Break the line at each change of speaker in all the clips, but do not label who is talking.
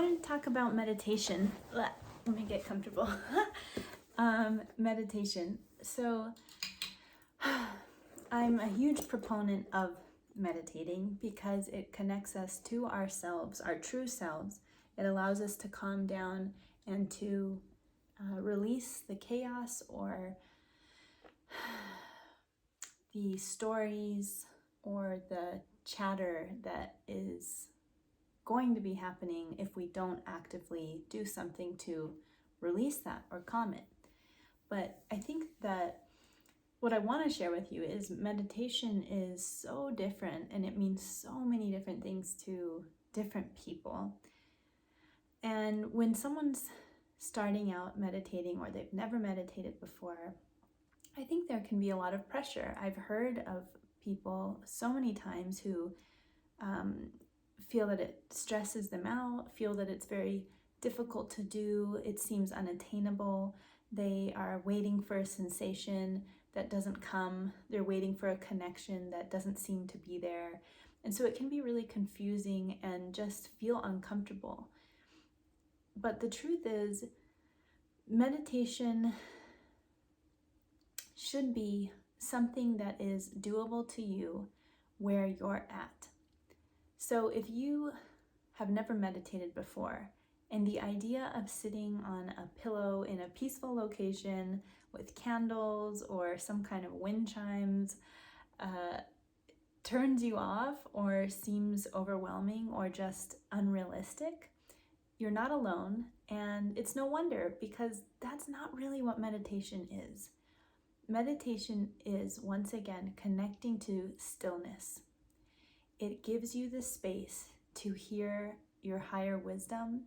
wanted to talk about meditation. Let me get comfortable. Meditation. So I'm a huge proponent of meditating because it connects us to ourselves, our true selves. It allows us to calm down and to release the chaos or the stories or the chatter that is going to be happening if we don't actively do something to release that or calm it. But I think that what I want to share with you is meditation is so different and it means so many different things to different people. And when someone's starting out meditating or they've never meditated before, I think there can be a lot of pressure. I've heard of people so many times who feel that it stresses them out, feel that it's very difficult to do, it seems unattainable. They are waiting for a sensation that doesn't come. They're waiting for a connection that doesn't seem to be there. And so it can be really confusing and just feel uncomfortable. But the truth is, meditation should be something that is doable to you where you're at. So if you have never meditated before, and the idea of sitting on a pillow in a peaceful location with candles or some kind of wind chimes turns you off or seems overwhelming or just unrealistic, you're not alone, and it's no wonder because that's not really what meditation is. Meditation is, once again, connecting to stillness. It gives you the space to hear your higher wisdom.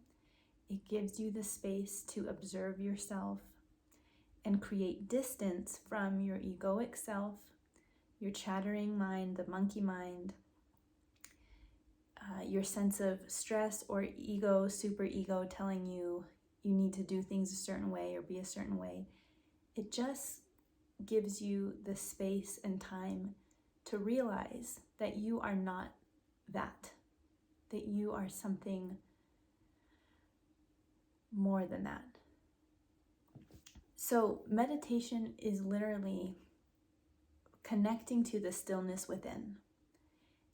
It gives you the space to observe yourself and create distance from your egoic self, your chattering mind, the monkey mind, your sense of stress or ego, superego telling you you need to do things a certain way or be a certain way. It just gives you the space and time to realize that you are not that you are something more than that. So meditation is literally connecting to the stillness within.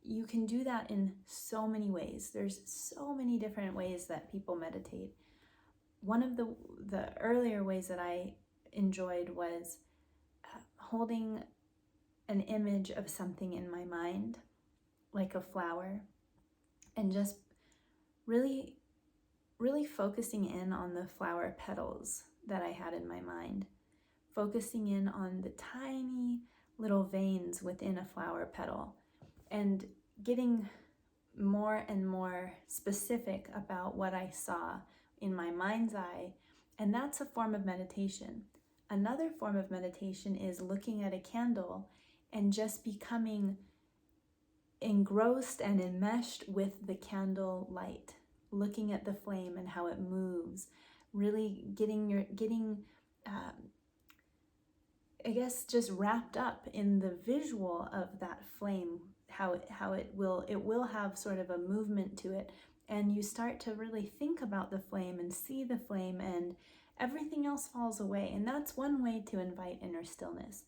You can do that in so many ways. There's so many different ways that people meditate. One of the earlier ways that I enjoyed was holding an image of something in my mind, like a flower, and just really focusing in on the flower petals that I had in my mind, focusing in on the tiny little veins within a flower petal, and getting more and more specific about what I saw in my mind's eye, and that's a form of meditation. Another form of meditation is looking at a candle and just becoming engrossed and enmeshed with the candle light, looking at the flame and how it moves, really getting just wrapped up in the visual of that flame, how it will have sort of a movement to it, and you start to really think about the flame and see the flame, and everything else falls away. And that's one way to invite inner stillness.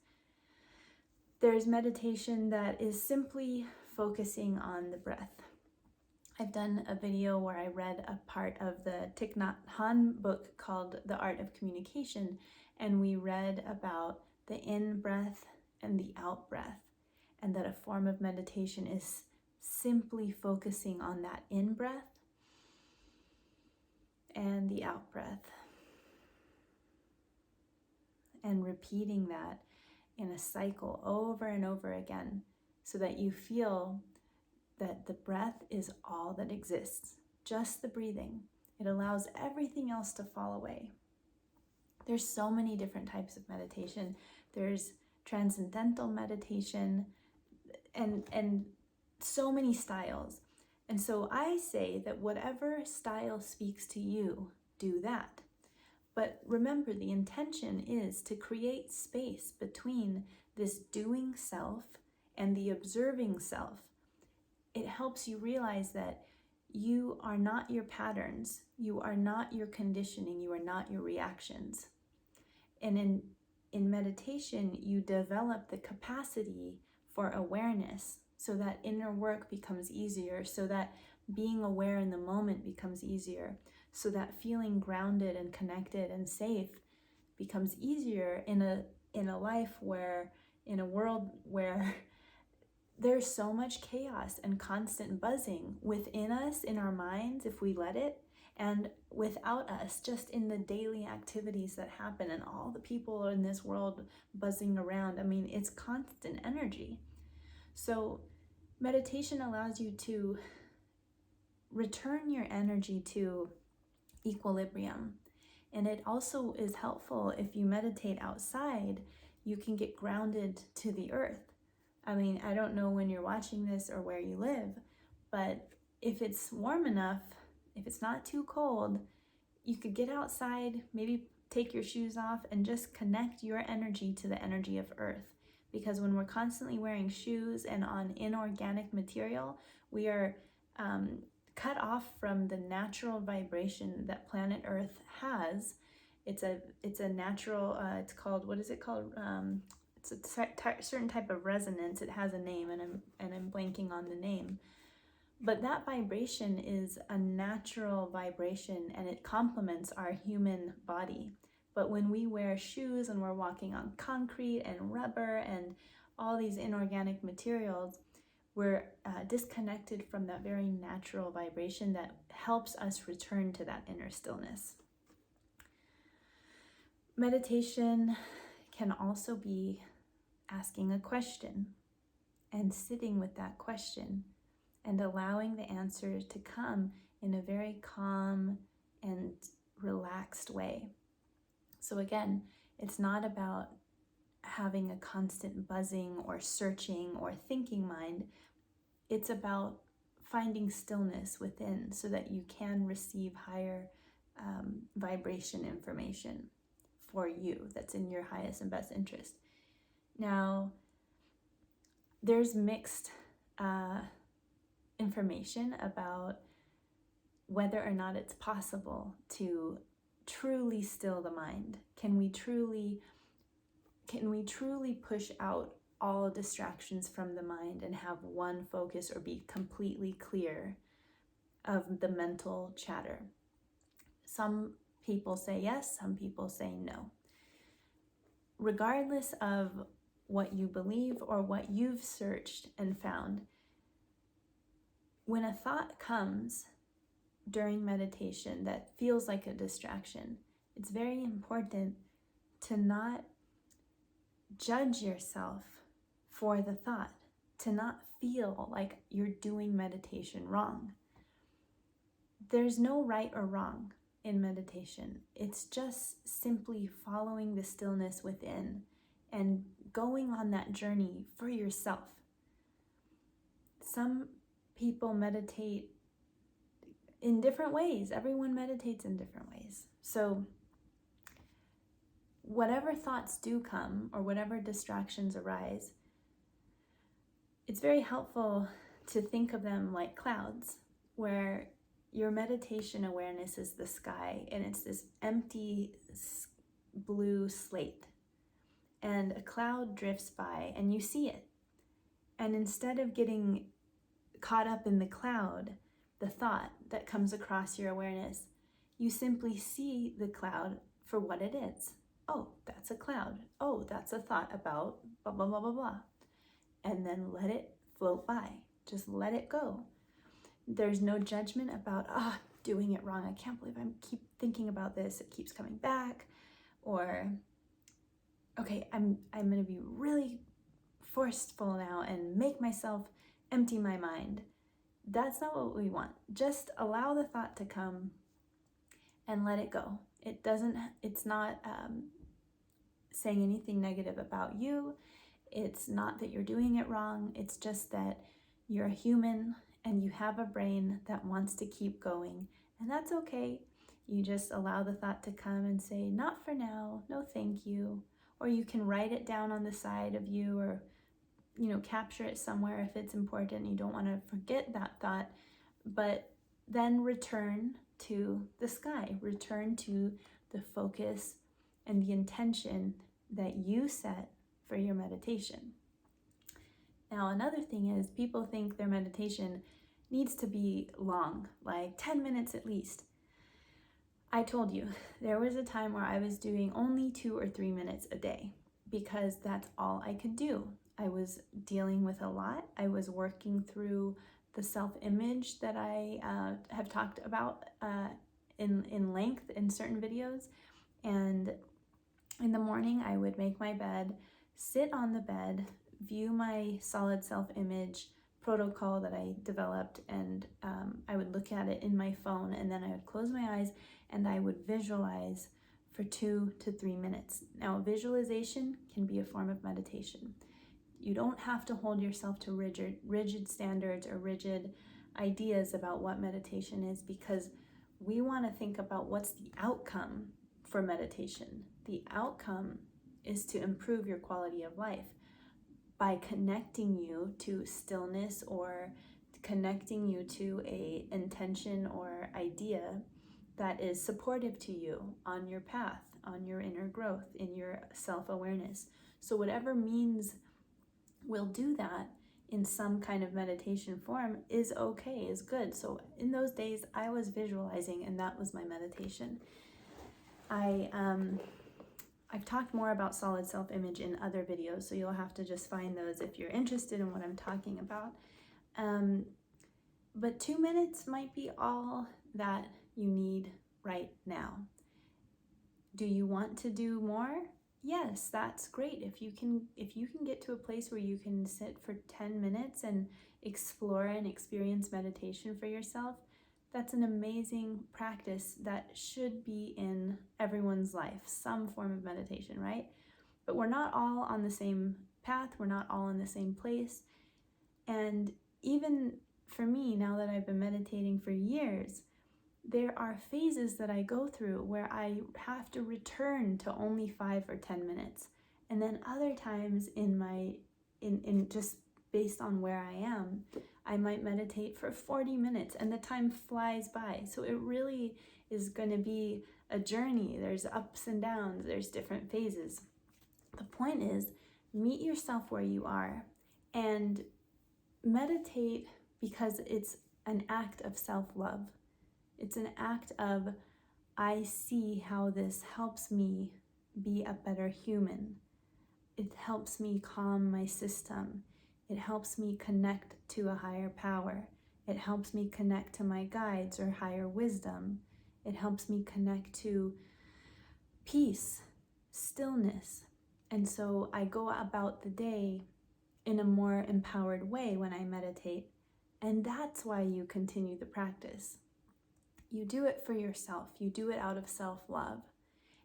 There's meditation that is simply focusing on the breath. I've done a video where I read a part of the Thich Nhat Hanh book called The Art of Communication, and we read about the in-breath and the out-breath, and that a form of meditation is simply focusing on that in-breath and the out-breath, and repeating that in a cycle over and over again so that you feel that the breath is all that exists, just the breathing. It allows everything else to fall away. There's so many different types of meditation. There's transcendental meditation and so many styles. And so I say that whatever style speaks to you, do that. But remember, the intention is to create space between this doing self and the observing self. It helps you realize that You are not your patterns. You are not your conditioning. You are not your reactions. And in meditation, you develop the capacity for awareness so that inner work becomes easier, so that being aware in the moment becomes easier, so that feeling grounded and connected and safe becomes easier in a life where, in a world where there's so much chaos and constant buzzing within us, in our minds, if we let it, and without us, just in the daily activities that happen and all the people in this world buzzing around. I mean, it's constant energy. So meditation allows you to return your energy to equilibrium. And it also is helpful if you meditate outside, you can get grounded to the earth. I mean, I don't know when you're watching this or where you live, but if it's warm enough, if it's not too cold, you could get outside, maybe take your shoes off and just connect your energy to the energy of earth. Because when we're constantly wearing shoes and on inorganic material, we are cut off from the natural vibration that planet Earth has. It's a natural, it's called, what is it called? It's a certain type of resonance. It has a name, and I'm blanking on the name. But that vibration is a natural vibration, and it complements our human body. But when we wear shoes and we're walking on concrete and rubber and all these inorganic materials, we're disconnected from that very natural vibration that helps us return to that inner stillness. Meditation can also be asking a question and sitting with that question and allowing the answer to come in a very calm and relaxed way. So again, it's not about having a constant buzzing or searching or thinking mind. It's about finding stillness within so that you can receive higher vibration information for you that's in your highest and best interest. Now, there's mixed information about whether or not it's possible to truly still the mind. Can we truly push out all distractions from the mind and have one focus, or be completely clear of the mental chatter? Some people say yes, some people say no. Regardless of what you believe or what you've searched and found, when a thought comes during meditation that feels like a distraction, it's very important to not judge yourself for the thought, to not feel like you're doing meditation wrong. There's no right or wrong in meditation. It's just simply following the stillness within and going on that journey for yourself. Some people meditate in different ways. Everyone meditates in different ways. So whatever thoughts do come or whatever distractions arise, it's very helpful to think of them like clouds, where your meditation awareness is the sky and it's this empty blue slate, and a cloud drifts by and you see it. And instead of getting caught up in the cloud, the thought that comes across your awareness, you simply see the cloud for what it is. Oh, that's a cloud. Oh, that's a thought about blah, blah, blah, blah, blah. And then let it float by. Just let it go. There's no judgment about, doing it wrong. I can't believe I keep thinking about this. It keeps coming back. Or, okay, I'm going to be really forceful now and make myself empty my mind. That's not what we want. Just allow the thought to come and let it go. It's not saying anything negative about you. It's not that you're doing it wrong. It's just that you're a human and you have a brain that wants to keep going. And that's okay. You just allow the thought to come and say, not for now, no thank you. Or you can write it down on the side of you, or capture it somewhere if it's important. You don't want to forget that thought. But then return to the sky, return to the focus and the intention that you set for your meditation. Now, another thing is people think their meditation needs to be long, like 10 minutes at least. I told you, there was a time where I was doing only 2 or 3 minutes a day because that's all I could do. I was dealing with a lot. I was working through the self-image that I have talked about in length in certain videos. And in the morning, I would make my bed, sit on the bed, view my solid self-image protocol that I developed, and I would look at it in my phone, and then I would close my eyes and I would visualize for 2 to 3 minutes. Now, visualization can be a form of meditation. You don't have to hold yourself to rigid standards or rigid ideas about what meditation is, because we want to think about what's the outcome for meditation. The outcome is to improve your quality of life by connecting you to stillness or connecting you to a intention or idea that is supportive to you on your path, on your inner growth, in your self-awareness. So whatever means will do that in some kind of meditation form is okay, is good. So in those days, I was visualizing, and that was my meditation. I've talked more about solid self-image in other videos, so you'll have to just find those if you're interested in what I'm talking about. But 2 minutes might be all that you need right now. Do you want to do more? Yes, that's great. If you can get to a place where you can sit for 10 minutes and explore and experience meditation for yourself, that's an amazing practice that should be in everyone's life, some form of meditation, right? But we're not all on the same path. We're not all in the same place. And even for me, now that I've been meditating for years, there are phases that I go through where I have to return to only 5 or 10 minutes. And then other times in just based on where I am, I might meditate for 40 minutes and the time flies by. So it really is going to be a journey. There's ups and downs, there's different phases. The point is, meet yourself where you are and meditate, because it's an act of self-love. It's an act of, I see how this helps me be a better human. It helps me calm my system. It helps me connect to a higher power. It helps me connect to my guides or higher wisdom. It helps me connect to peace, stillness. And so I go about the day in a more empowered way when I meditate. And that's why you continue the practice. You do it for yourself. You do it out of self-love.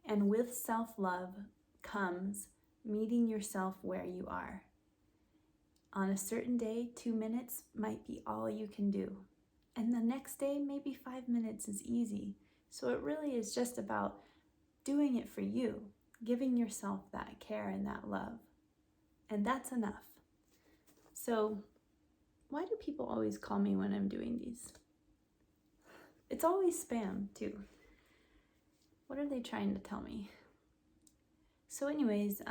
And with self-love comes meeting yourself where you are. On a certain day, 2 minutes might be all you can do. And the next day, maybe 5 minutes is easy. So it really is just about doing it for you, giving yourself that care and that love. And that's enough. So why do people always call me when I'm doing these? It's always spam too. What are they trying to tell me? So anyways,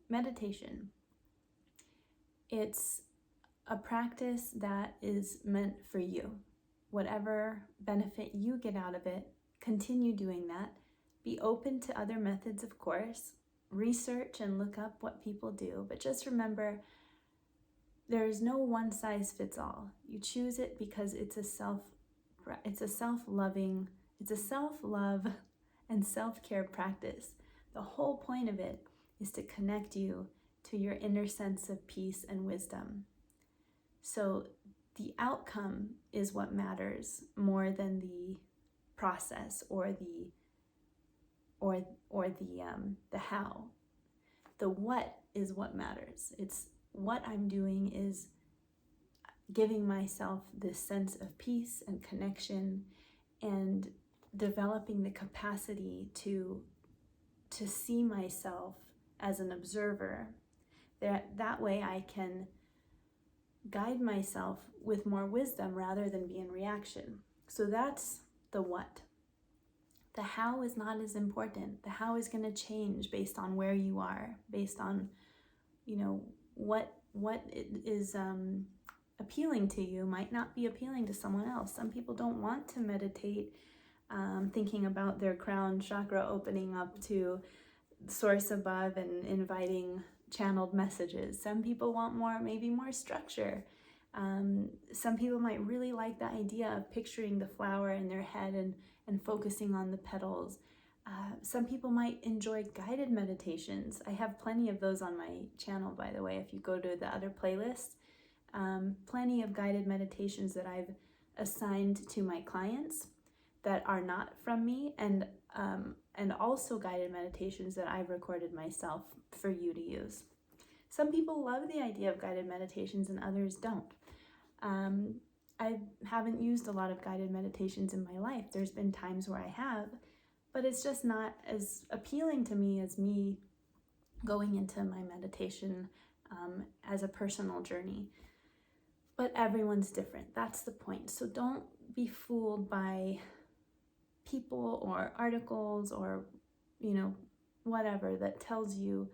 meditation. It's a practice that is meant for you. Whatever benefit you get out of it, continue doing that. Be open to other methods, of course. Research and look up what people do. But just remember, there is no one size fits all. You choose it because it's a self-love and self-care practice. The whole point of it is to connect you to your inner sense of peace and wisdom. So the outcome is what matters more than the process or the how. The what is what matters. It's what I'm doing is giving myself this sense of peace and connection and developing the capacity to see myself as an observer. That way I can guide myself with more wisdom rather than be in reaction. So that's the what. The how is not as important. The how is going to change based on where you are, based on, what is appealing to you might not be appealing to someone else. Some people don't want to meditate thinking about their crown chakra opening up to source above and inviting channeled messages. Some people want maybe more structure. Some people might really like the idea of picturing the flower in their head and focusing on the petals. Some people might enjoy guided meditations. I have plenty of those on my channel, by the way. If you go to the other playlist, plenty of guided meditations that I've assigned to my clients that are not from me, and also guided meditations that I've recorded myself for you to use. Some people love the idea of guided meditations and others don't. I haven't used a lot of guided meditations in my life. There's been times where I have, but it's just not as appealing to me as me going into my meditation as a personal journey. But everyone's different. That's the point. So don't be fooled by people or articles or, whatever that tells you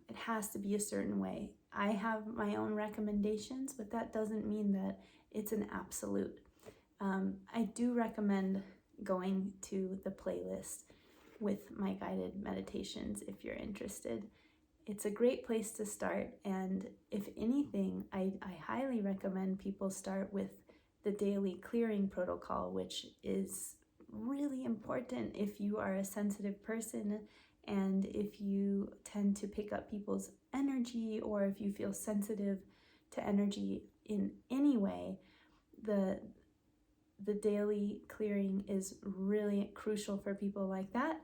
it has to be a certain way. I have my own recommendations, but that doesn't mean that it's an absolute. I do recommend going to the playlist with my guided meditations if you're interested. It's a great place to start, and if anything, I highly recommend people start with the daily clearing protocol, which is really important if you are a sensitive person and if you tend to pick up people's energy, or if you feel sensitive to energy in any way. The daily clearing is really crucial for people like that,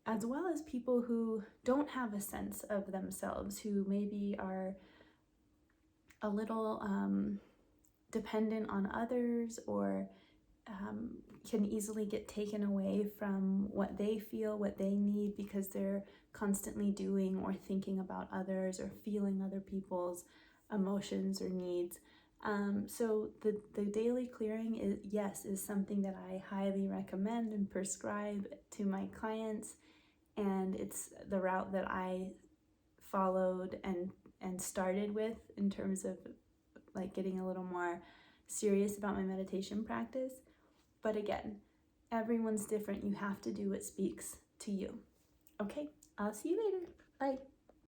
as well as people who don't have a sense of themselves, who maybe are a little dependent on others, or can easily get taken away from what they feel, what they need, because they're constantly doing or thinking about others or feeling other people's emotions or needs. So the daily clearing is something that I highly recommend and prescribe to my clients, and it's the route that I followed and started with in terms of like getting a little more serious about my meditation practice. But again, everyone's different. You have to do what speaks to you. Okay, I'll see you later. Bye.